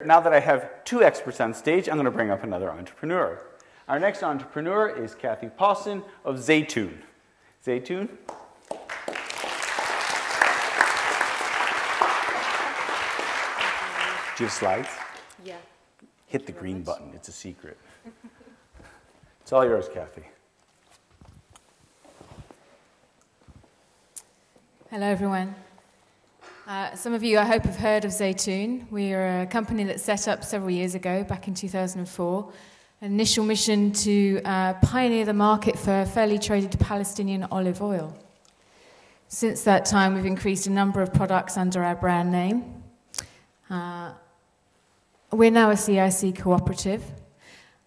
Now that I have two experts on stage, I'm going to bring up another entrepreneur. Our next entrepreneur is Kathy Pawson of Zaytoun. Zaytoun. Do you have slides? Yeah. Hit the green button. It's a secret. It's all yours, Kathy. Hello, everyone. Some of you, I hope, have heard of Zaytoun. We are a company that set up several years ago, back in 2004. An initial mission to pioneer the market for fairly traded Palestinian olive oil. Since that time, we've increased a number of products under our brand name. We're now a CIC cooperative.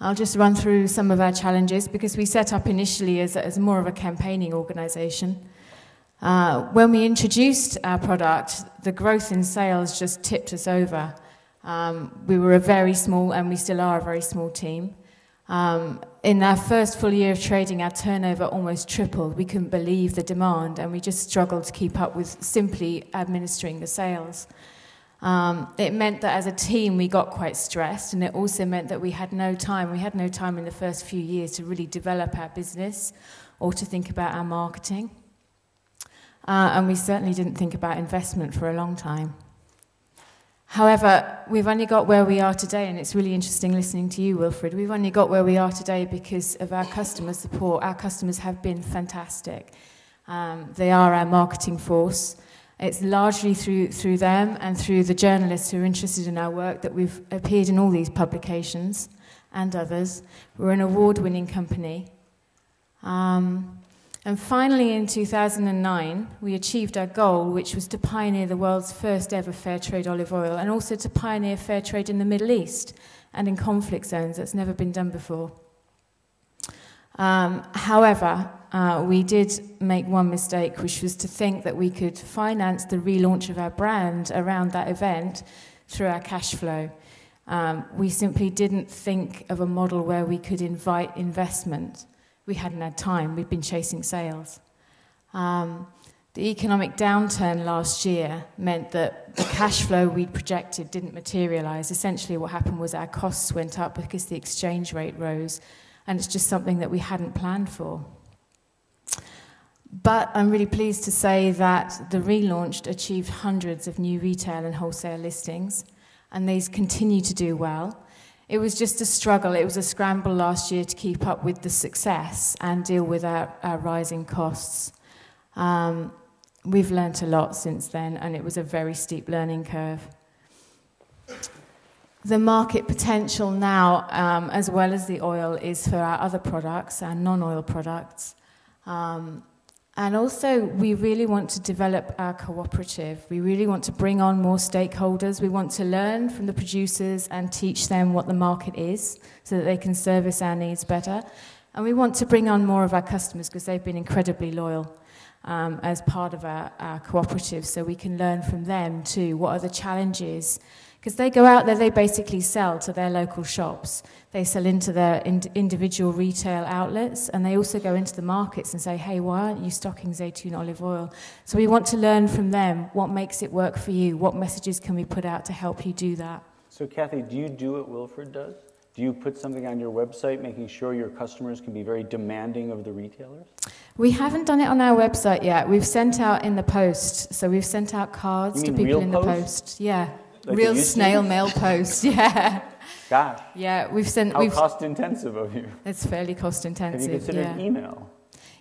I'll just run through some of our challenges because we set up initially as more of a campaigning organisation. When we introduced our product, the growth in sales just tipped us over. We were a very small, and we still are a very small team. In our first full year of trading, our turnover almost tripled. We couldn't believe the demand, and we just struggled to keep up with simply administering the sales. It meant that as a team, we got quite stressed, and it also meant that we had no time. We had no time in the first few years to really develop our business or to think about our marketing. And we certainly didn't think about investment for a long time. However, we've only got where we are today, and it's really interesting listening to you, Wilfred. We've only got where we are today because of our customer support. Our customers have been fantastic. They are our marketing force. It's largely through them and through the journalists who are interested in our work that we've appeared in all these publications and others. We're an award-winning company. And finally, in 2009, we achieved our goal, which was to pioneer the world's first ever fair trade olive oil, and also to pioneer fair trade in the Middle East and in conflict zones. That's never been done before. However, we did make one mistake, which was to think that we could finance the relaunch of our brand around that event through our cash flow. We simply didn't think of a model where we could invite investment. We hadn't had time. We'd been chasing sales. The economic downturn last year meant that the cash flow we'd projected didn't materialize. Essentially, what happened was our costs went up because the exchange rate rose, and it's just something that we hadn't planned for. But I'm really pleased to say that the relaunch achieved hundreds of new retail and wholesale listings, and these continue to do well. It was just a struggle. It was a scramble last year to keep up with the success and deal with our rising costs. We've learnt a lot since then, and it was a very steep learning curve. The market potential now, as well as the oil, is for our other products, our non-oil products. And also, we really want to develop our cooperative. We really want to bring on more stakeholders. We want to learn from the producers and teach them what the market is so that they can service our needs better. And we want to bring on more of our customers because they've been incredibly loyal as part of our cooperative, so we can learn from them too. What are the challenges? Because they go out there, they basically sell to their local shops. They sell into their individual retail outlets, and they also go into the markets and say, hey, why aren't you stocking Zaytoun olive oil? So we want to learn from them what makes it work for you, what messages can we put out to help you do that. So Kathy, do you do what Wilfred does? Do you put something on your website making sure your customers can be very demanding of the retailers? We haven't done it on our website yet. We've sent out in the post. So we've sent out cards to people in the post. Yeah. Like real snail mail post, yeah. Gosh. Yeah, we've sent. How cost intensive of you? It's fairly cost intensive. Have you considered email?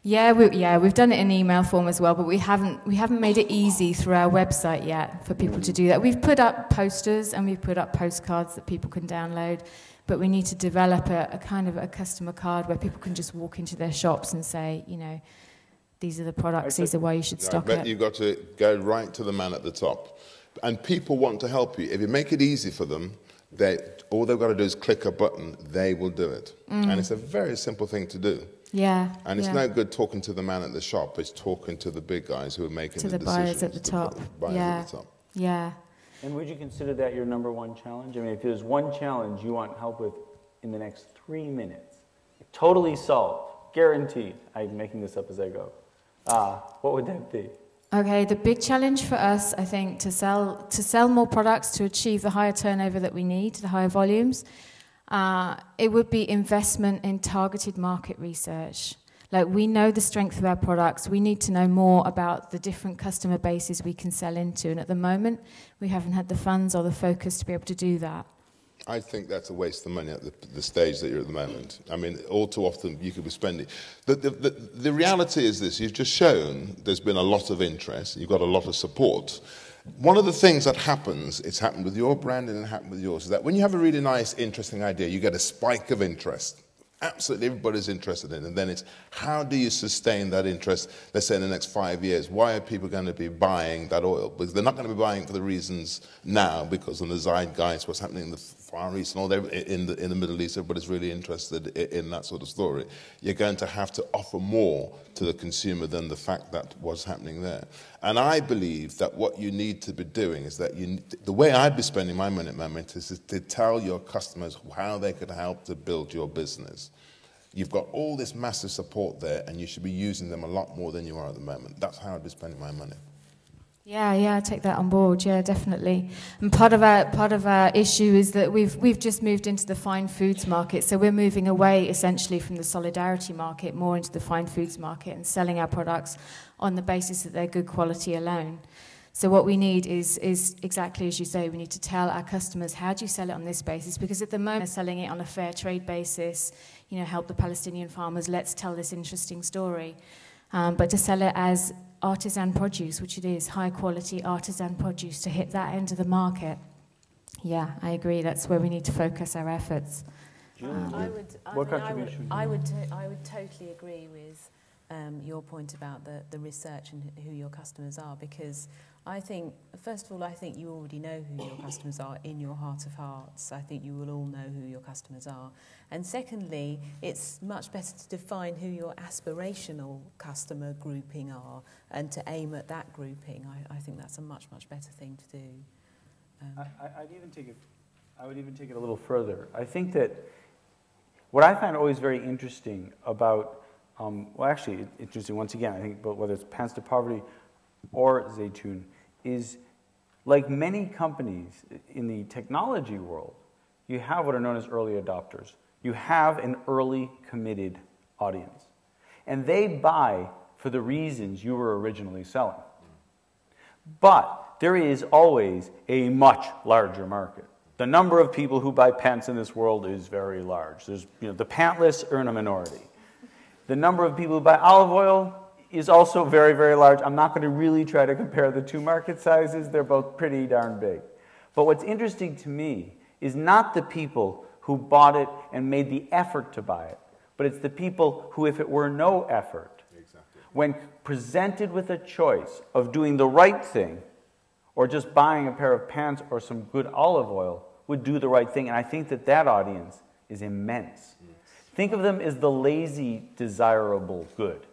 Yeah, we've done it in email form as well, but we haven't made it easy through our website yet for people to do that. We've put up posters and we've put up postcards that people can download, but we need to develop a kind of a customer card where people can just walk into their shops and say, you know, these are the products, these are why you should stock it. I bet you've got to go right to the man at the top. And people want to help you. If you make it easy for them, all they've got to do is click a button, they will do it. And it's a very simple thing to do. Yeah. And it's no good talking to the man at the shop, it's talking to the big guys who are making the decisions. To the buyers at the top. Yeah. And would you consider that your #1 challenge? I mean, if there's one challenge you want help with in the next 3 minutes, totally solved, guaranteed. I'm making this up as I go. What would that be? Okay, the big challenge for us, I think, to sell more products, to achieve the higher turnover that we need, the higher volumes, it would be investment in targeted market research. Like, we know the strength of our products. We need to know more about the different customer bases we can sell into. And at the moment, we haven't had the funds or the focus to be able to do that. I think that's a waste of money at the stage that you're at the moment. I mean, all too often you could be spending. The reality is this: you've just shown there's been a lot of interest, you've got a lot of support. One of the things that happens, it's happened with your brand and it happened with yours, is that when you have a really nice, interesting idea, you get a spike of interest. Absolutely everybody's interested in it. And then it's, how do you sustain that interest, let's say in the next 5 years? Why are people going to be buying that oil? Because they're not going to be buying for the reasons now, because of the zeitgeist, what's happening in the Far East and all in the Middle East, everybody's really interested in that sort of story. You're going to have to offer more to the consumer than the fact that what's happening there. And I believe that what you need to be doing is that the way I'd be spending my money at the moment is to tell your customers how they could help to build your business. You've got all this massive support there, and you should be using them a lot more than you are at the moment. That's how I'd be spending my money. Yeah, I take that on board. Yeah, definitely. And part of our issue is that we've just moved into the fine foods market, so we're moving away essentially from the solidarity market more into the fine foods market and selling our products on the basis that they're good quality alone. So what we need is exactly as you say, we need to tell our customers, how do you sell it on this basis? Because at the moment they're selling it on a fair trade basis, you know, help the Palestinian farmers, let's tell this interesting story. But to sell it as artisan produce, which it is, high quality artisan produce, to hit that end of the market. Yeah, I agree, that's where we need to focus our efforts. I would totally agree with your point about the research and who your customers are, because I think, first of all, I think you already know who your customers are in your heart of hearts. I think you will all know who your customers are. And secondly, it's much better to define who your aspirational customer grouping are and to aim at that grouping. I think that's a much, much better thing to do. I would even take it a little further. I think that what I find always very interesting about well, actually, interesting once again, I think, but whether it's Pants to Poverty or Zaytoun, is like many companies in the technology world, you have what are known as early adopters. You have an early committed audience. And they buy for the reasons you were originally selling. But there is always a much larger market. The number of people who buy pants in this world is very large. There's, the pantless are in a minority. The number of people who buy olive oil is also very, very large. I'm not going to really try to compare the two market sizes. They're both pretty darn big. But what's interesting to me is not the people who bought it and made the effort to buy it, but it's the people who, if it were no effort, when presented with a choice of doing the right thing or just buying a pair of pants or some good olive oil, would do the right thing. And I think that that audience is immense. Think of them as the lazy, desirable good,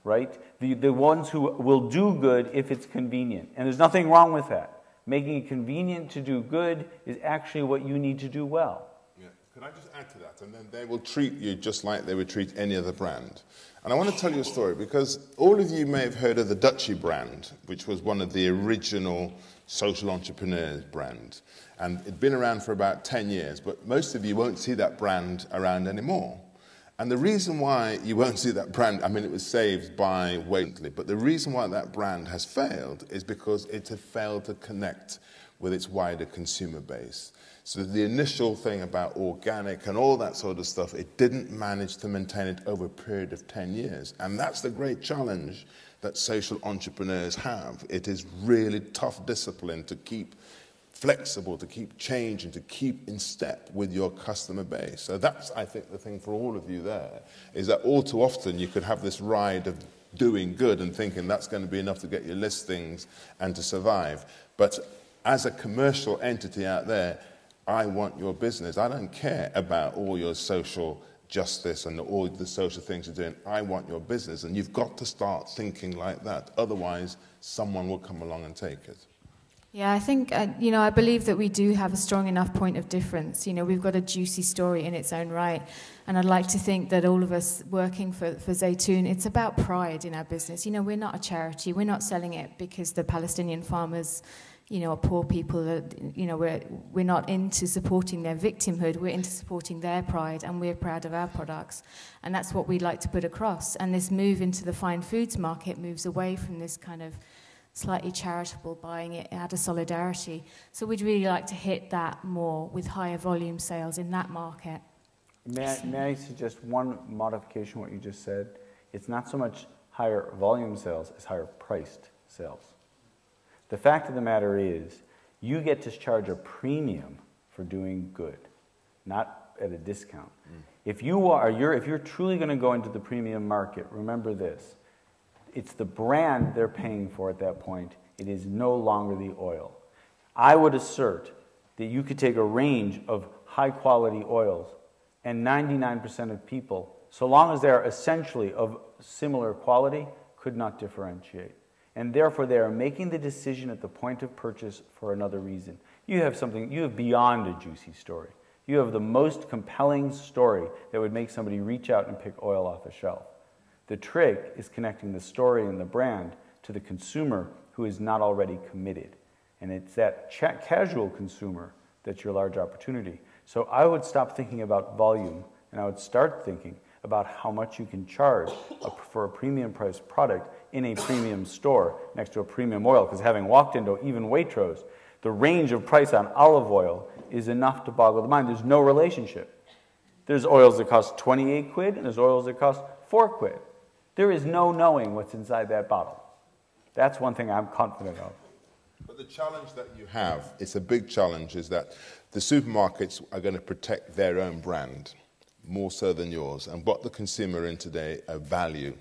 right? The ones who will do good if it's convenient. And there's nothing wrong with that. Making it convenient to do good is actually what you need to do well. Yeah. Could I just add to that? And then they will treat you just like they would treat any other brand. And I want to tell you a story, because all of you may have heard of the Dutchie brand, which was one of the original social entrepreneurs brand. And it'd been around for about 10 years, but most of you won't see that brand around anymore. And the reason why you won't see that brand, I mean, it was saved by Waitley, but the reason why that brand has failed is because it had failed to connect with its wider consumer base. So the initial thing about organic and all that sort of stuff, it didn't manage to maintain it over a period of 10 years. And that's the great challenge that social entrepreneurs have. It is really tough discipline to keep flexible, to keep changing, to keep in step with your customer base. So that's, I think, the thing for all of you there, is that all too often you could have this ride of doing good and thinking that's going to be enough to get your listings and to survive. But as a commercial entity out there, I want your business. I don't care about all your social justice and all the social things you're doing. I want your business. And you've got to start thinking like that. Otherwise, someone will come along and take it. Yeah, I think, I believe that we do have a strong enough point of difference. We've got a juicy story in its own right. And I'd like to think that all of us working for Zaytoun, it's about pride in our business. We're not a charity. We're not selling it because the Palestinian farmers, are poor people. We're not into supporting their victimhood. We're into supporting their pride, and we're proud of our products. And that's what we'd like to put across. And this move into the fine foods market moves away from this kind of slightly charitable buying it out of solidarity. So we'd really like to hit that more with higher volume sales in that market. May I suggest one modification what you just said? It's not so much higher volume sales as higher priced sales. The fact of the matter is, you get to charge a premium for doing good, not at a discount. If you're truly going to go into the premium market, remember this. It's the brand they're paying for at that point. It is no longer the oil. I would assert that you could take a range of high-quality oils, and 99% of people, so long as they are essentially of similar quality, could not differentiate. And therefore, they are making the decision at the point of purchase for another reason. You have beyond a juicy story. You have the most compelling story that would make somebody reach out and pick oil off a shelf. The trick is connecting the story and the brand to the consumer who is not already committed. And it's that casual consumer that's your large opportunity. So I would stop thinking about volume, and I would start thinking about how much you can charge for a premium priced product in a premium store next to a premium oil. Because having walked into even Waitrose, the range of price on olive oil is enough to boggle the mind. There's no relationship. There's oils that cost 28 quid, and there's oils that cost 4 quid. There is no knowing what's inside that bottle. That's one thing I'm confident of. But the challenge that you have, it's a big challenge, is that the supermarkets are going to protect their own brand more so than yours. And what the consumer in today are value.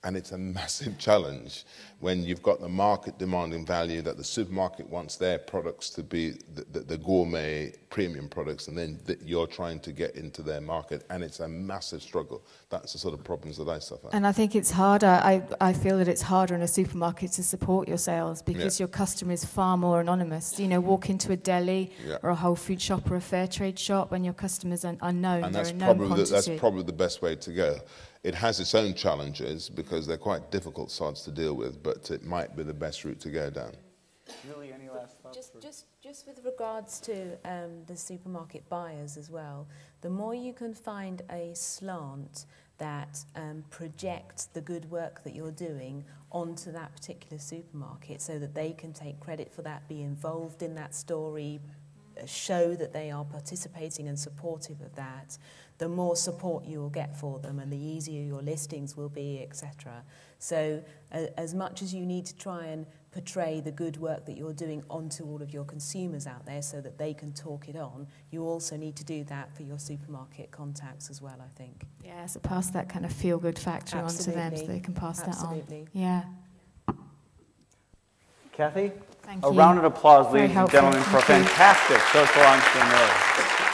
And it's a massive challenge when you've got the market demanding value, that the supermarket wants their products to be the gourmet premium products, and then you're trying to get into their market, and it's a massive struggle. That's the sort of problems that I suffer. And I think it's harder, I feel that it's harder in a supermarket to support your sales because your customer is far more anonymous. Walk into a deli or a Whole Food shop or a fair trade shop and your customers are known, and they're a known quantity. That's probably the best way to go. It has its own challenges because they're quite difficult sods to deal with, but it might be the best route to go down. Julie, any last thoughts? Just with regards to the supermarket buyers as well, the more you can find a slant that projects the good work that you're doing onto that particular supermarket so that they can take credit for that, be involved in that story, show that they are participating and supportive of that, the more support you will get for them and the easier your listings will be, etc. So as much as you need to try and portray the good work that you're doing onto all of your consumers out there so that they can talk it on, you also need to do that for your supermarket contacts as well, I think. Yeah, so pass that kind of feel-good factor onto them so they can pass that on. Yeah. Kathy? Thank a you. round of applause, ladies and helpful. gentlemen, for a fantastic social entrepreneur.